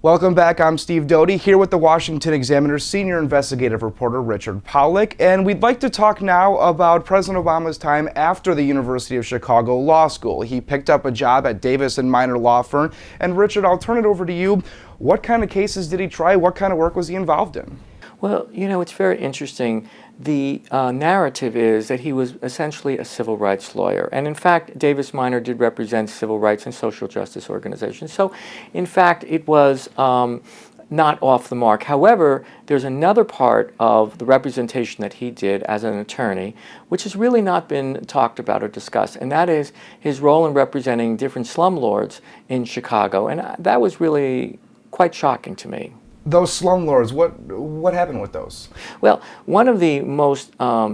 Welcome back. I'm Steve Doty here with the Washington Examiner's senior investigative reporter Richard Pollock, and we'd like to talk now about President Obama's time after the University of Chicago Law School. He picked up a job at Davis and Minor Law Firm, and Richard, I'll turn it over to you. What kind of cases did he try? What kind of work was he involved in? Well, it's very interesting. The narrative is that he was essentially a civil rights lawyer. And in fact, Davis Minor did represent civil rights and social justice organizations. So in fact, it was not off the mark. However, there's another part of the representation that he did as an attorney, which has really not been talked about or discussed, and that is his role in representing different slumlords in Chicago. And that was really quite shocking to me. Those slumlords, what happened with those? Well, one of the most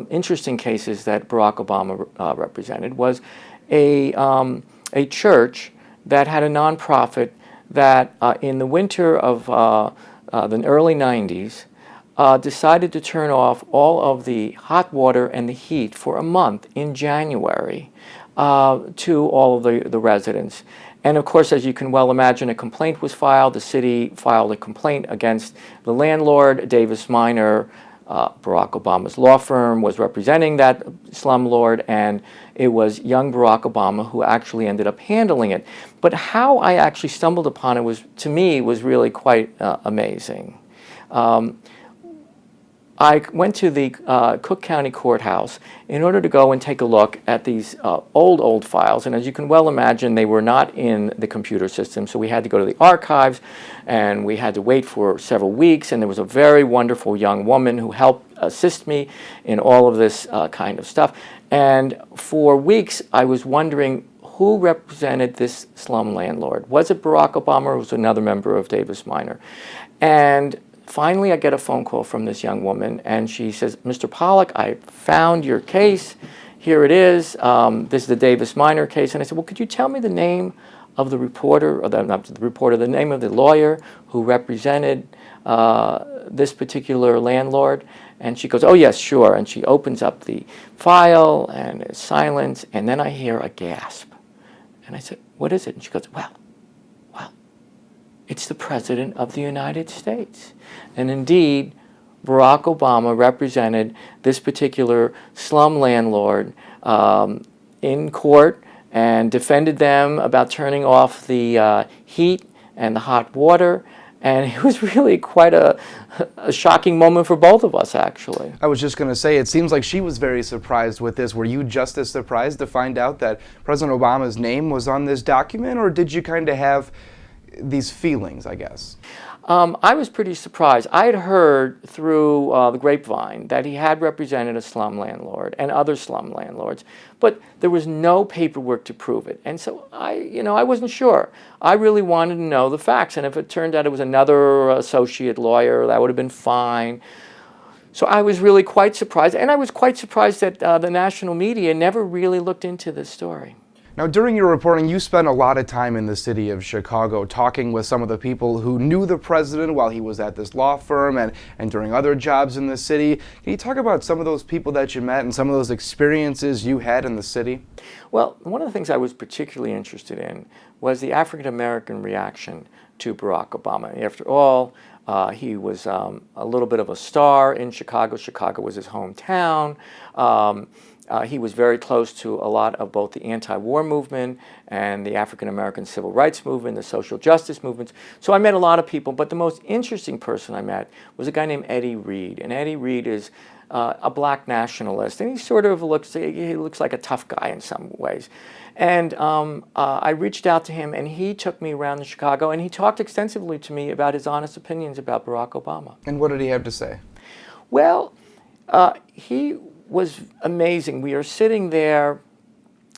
interesting cases that Barack Obama represented was a church that had a nonprofit that in the winter of the early 90s decided to turn off all of the hot water and the heat for a month in January to all of the residents. And of course, as you can well imagine, a complaint was filed. The city filed a complaint against the landlord. Davis Minor, Barack Obama's law firm, was representing that slumlord, and it was young Barack Obama who actually ended up handling it. But how I actually stumbled upon it was, to me, was really quite amazing. I went to the Cook County Courthouse in order to go and take a look at these old files, and as you can well imagine, they were not in the computer system, so we had to go to the archives, and we had to wait for several weeks, and there was a very wonderful young woman who helped assist me in all of this kind of stuff. And for weeks, I was wondering who represented this slum landlord. Was it Barack Obama, or was it another member of Davis Minor? And finally, I get a phone call from this young woman, and she says, "Mr. Pollock, I found your case. Here it is. This is the Davis Minor case." And I said, "Well, could you tell me the name of the reporter, or not the reporter, the name of the lawyer who represented this particular landlord?" And she goes, "Oh, yes, sure." And she opens up the file, and it's silence, and then I hear a gasp. And I said, "What is it?" And she goes, well, it's the President of the United States. And indeed, Barack Obama represented this particular slum landlord in court and defended them about turning off the heat and the hot water. And it was really quite a shocking moment for both of us, actually. I was just going to say, it seems like she was very surprised with this. Were you just as surprised to find out that President Obama's name was on this document, or did you kind of have these feelings, I guess? I was pretty surprised. I had heard through the grapevine that he had represented a slum landlord and other slum landlords, but there was no paperwork to prove it. And so I wasn't sure. I really wanted to know the facts, and if it turned out it was another associate lawyer, that would have been fine. So I was really quite surprised, and I was quite surprised that the national media never really looked into this story. Now, during your reporting, you spent a lot of time in the city of Chicago talking with some of the people who knew the president while he was at this law firm and during other jobs in the city. Can you talk about some of those people that you met and some of those experiences you had in the city? Well, one of the things I was particularly interested in was the African-American reaction to Barack Obama. After all, he was a little bit of a star in Chicago. Chicago was his hometown. He was very close to a lot of both the anti-war movement and the African-American civil rights movement, the social justice movements. So I met a lot of people, but the most interesting person I met was a guy named Eddie Reed. And Eddie Reed is a black nationalist, and he sort of looks like a tough guy in some ways. And I reached out to him, and he took me around Chicago, and he talked extensively to me about his honest opinions about Barack Obama. And what did he have to say? Well, he was amazing. We are sitting there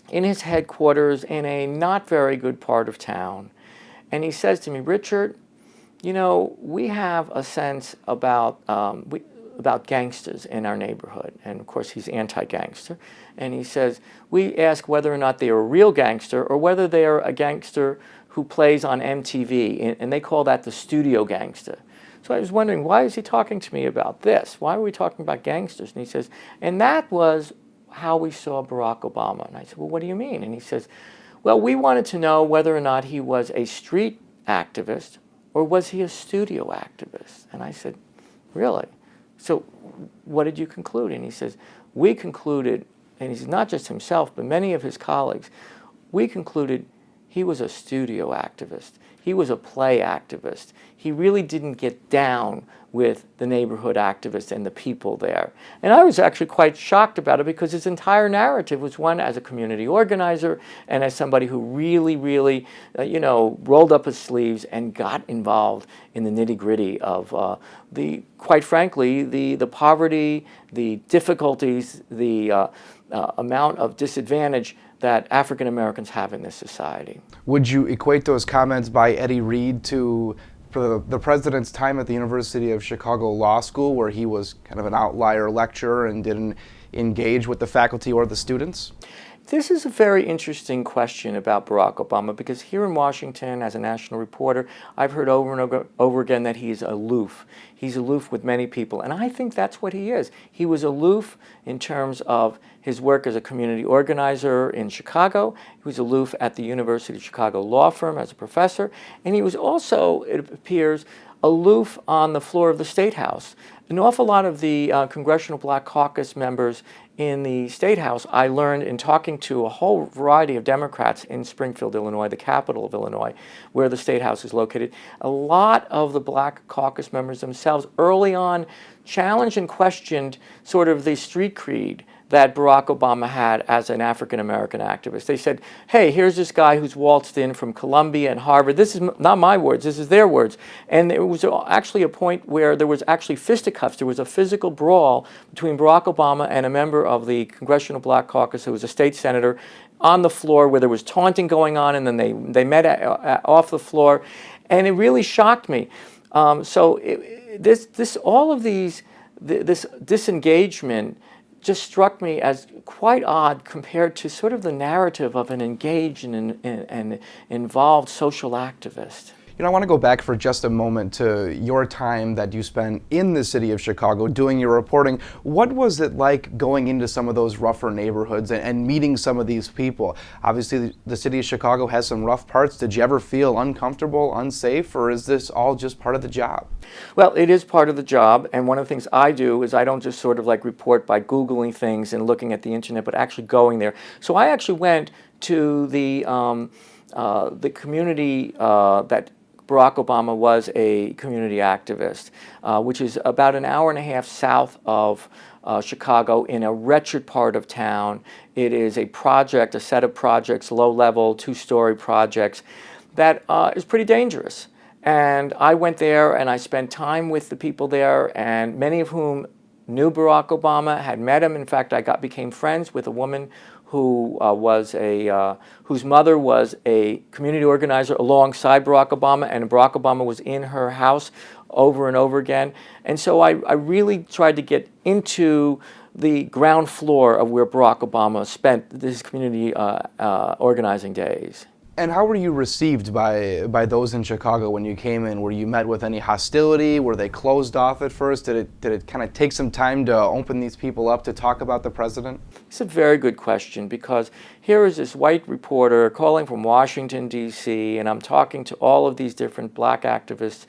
in his headquarters in a not very good part of town, and he says to me, "Richard, we have a sense about gangsters in our neighborhood." And of course, he's anti-gangster. And he says, "We ask whether or not they are a real gangster or whether they are a gangster who plays on MTV, and they call that the studio gangster." So I was wondering, why is he talking to me about this? Why are we talking about gangsters? And he says, "And that was how we saw Barack Obama." And I said, "Well, what do you mean?" And he says, "Well, we wanted to know whether or not he was a street activist or was he a studio activist? And I said, really? So what did you conclude? And he says, we concluded, and he's not just himself, but many of his colleagues, we concluded he was a studio activist. He was a play activist. He really didn't get down with the neighborhood activists and the people there. And I was actually quite shocked about it because his entire narrative was one as a community organizer and as somebody who really, really, rolled up his sleeves and got involved in the nitty-gritty of quite frankly, the poverty, the difficulties, the amount of disadvantage that African Americans have in this society. Would you equate those comments by Eddie Reed to the president's time at the University of Chicago Law School, where he was kind of an outlier lecturer and didn't engage with the faculty or the students? This is a very interesting question about Barack Obama, because here in Washington, as a national reporter, I've heard over and over again that he is aloof. He's aloof with many people, and I think that's what he is. He was aloof in terms of his work as a community organizer in Chicago. He was aloof at the University of Chicago law firm as a professor, and he was also, it appears, aloof on the floor of the State House. An awful lot of the Congressional Black Caucus members in the State House, I learned in talking to a whole variety of Democrats in Springfield, Illinois, the capital of Illinois, where the State House is located. A lot of the Black Caucus members themselves early on challenged and questioned sort of the street creed that Barack Obama had as an African-American activist. They said, hey, here's this guy who's waltzed in from Columbia and Harvard. This is not my words, this is their words. And it was actually a point where there was actually fisticuffs. There was a physical brawl between Barack Obama and a member of the Congressional Black Caucus who was a state senator on the floor, where there was taunting going on, and then they met off the floor. And it really shocked me. This disengagement just struck me as quite odd compared to sort of the narrative of an engaged and involved social activist. I want to go back for just a moment to your time that you spent in the city of Chicago doing your reporting. What was it like going into some of those rougher neighborhoods and meeting some of these people? Obviously, the city of Chicago has some rough parts. Did you ever feel uncomfortable, unsafe, or is this all just part of the job? Well, it is part of the job, and one of the things I do is I don't just sort of like report by Googling things and looking at the internet, but actually going there. So I actually went to the community that Barack Obama was a community activist, which is about an hour and a half south of Chicago in a wretched part of town. It is a project, a set of projects, low-level, two-story projects that is pretty dangerous. And I went there and I spent time with the people there, and many of whom knew Barack Obama, had met him. In fact, I became friends with a woman who whose mother was a community organizer alongside Barack Obama, and Barack Obama was in her house over and over again. And so I really tried to get into the ground floor of where Barack Obama spent his community organizing days. And how were you received by those in Chicago when you came in? Were you met with any hostility? Were they closed off at first? Did it kind of take some time to open these people up to talk about the president? It's a very good question, because here is this white reporter calling from Washington, D.C., and I'm talking to all of these different black activists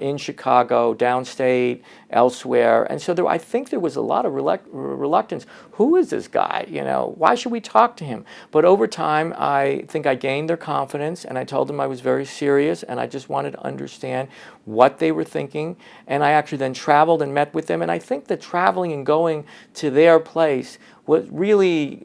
in Chicago, downstate, elsewhere. And so I think there was a lot of reluctance. Who is this guy? Why should we talk to him? But over time, I think I gained their confidence, and I told them I was very serious, and I just wanted to understand what they were thinking. And I actually then traveled and met with them. And I think that traveling and going to their place was really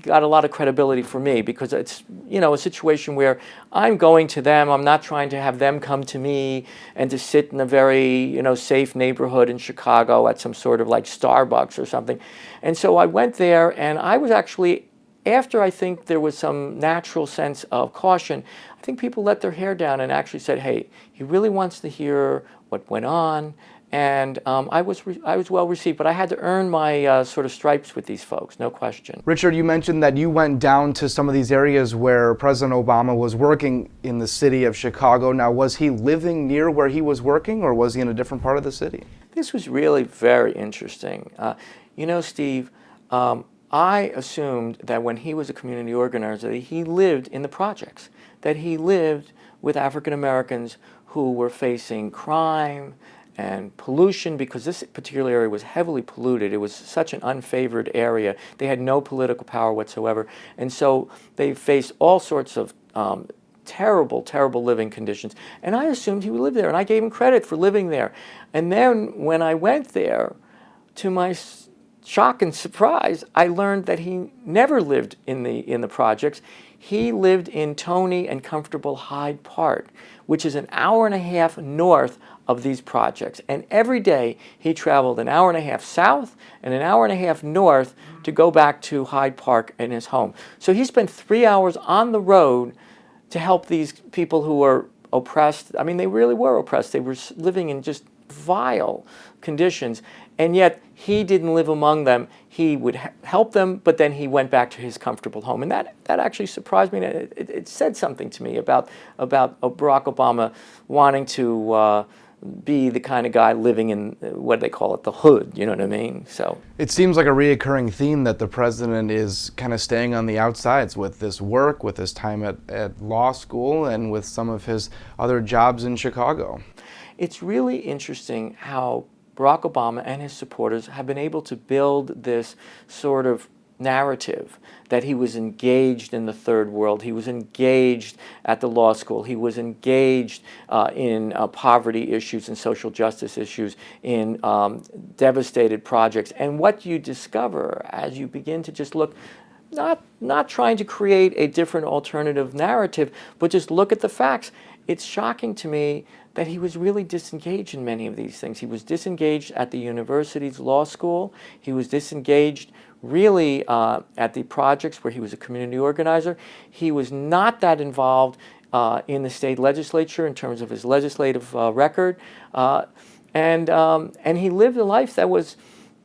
got a lot of credibility for me, because it's a situation where I'm going to them. I'm not trying to have them come to me and to sit in a very safe neighborhood in Chicago at some sort of like Starbucks or something. And so I went there, and I was actually, after I think there was some natural sense of caution, I think people let their hair down and actually said, hey, he really wants to hear what went on. And I was well received, but I had to earn my sort of stripes with these folks, no question. Richard, you mentioned that you went down to some of these areas where President Obama was working in the city of Chicago. Now, was he living near where he was working, or was he in a different part of the city? This was really very interesting. Steve, I assumed that when he was a community organizer, that he lived in the projects, that he lived with African Americans who were facing crime and pollution, because this particular area was heavily polluted. It was such an unfavored area. They had no political power whatsoever. And so they faced all sorts of terrible, terrible living conditions. And I assumed he would live there, and I gave him credit for living there. And then when I went there, to my shock and surprise, I learned that he never lived in the projects. He lived in Tony and comfortable Hyde Park, which is an hour and a half north of these projects. And every day he traveled an hour and a half south and an hour and a half north to go back to Hyde Park in his home. So he spent 3 hours on the road to help these people who were oppressed. I mean, they really were oppressed. They were living in just vile conditions, and yet he didn't live among them. He would help them, but then he went back to his comfortable home. And that actually surprised me. It said something to me about Barack Obama wanting to be the kind of guy living in, what they call it, the hood, you know what I mean? So it seems like a reoccurring theme that the president is kind of staying on the outsides with this work, with his time at law school, and with some of his other jobs in Chicago. It's really interesting how Barack Obama and his supporters have been able to build this sort of narrative that he was engaged in the third world, he was engaged at the law school, he was engaged in poverty issues and social justice issues, in devastated projects. And what you discover as you begin to just look, not trying to create a different alternative narrative, but just look at the facts, it's shocking to me that he was really disengaged in many of these things. He was disengaged at the university's law school. He was disengaged really at the projects where he was a community organizer. He was not that involved in the state legislature in terms of his legislative record. And he lived a life that was,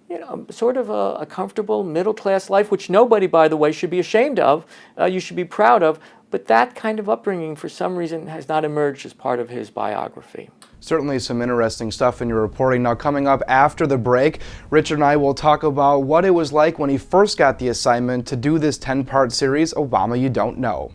you know, sort of a comfortable middle-class life, which nobody, by the way, should be ashamed of. You should be proud of. But that kind of upbringing, for some reason, has not emerged as part of his biography. Certainly some interesting stuff in your reporting. Now, coming up after the break, Richard and I will talk about what it was like when he first got the assignment to do this 10-part series, Obama You Don't Know.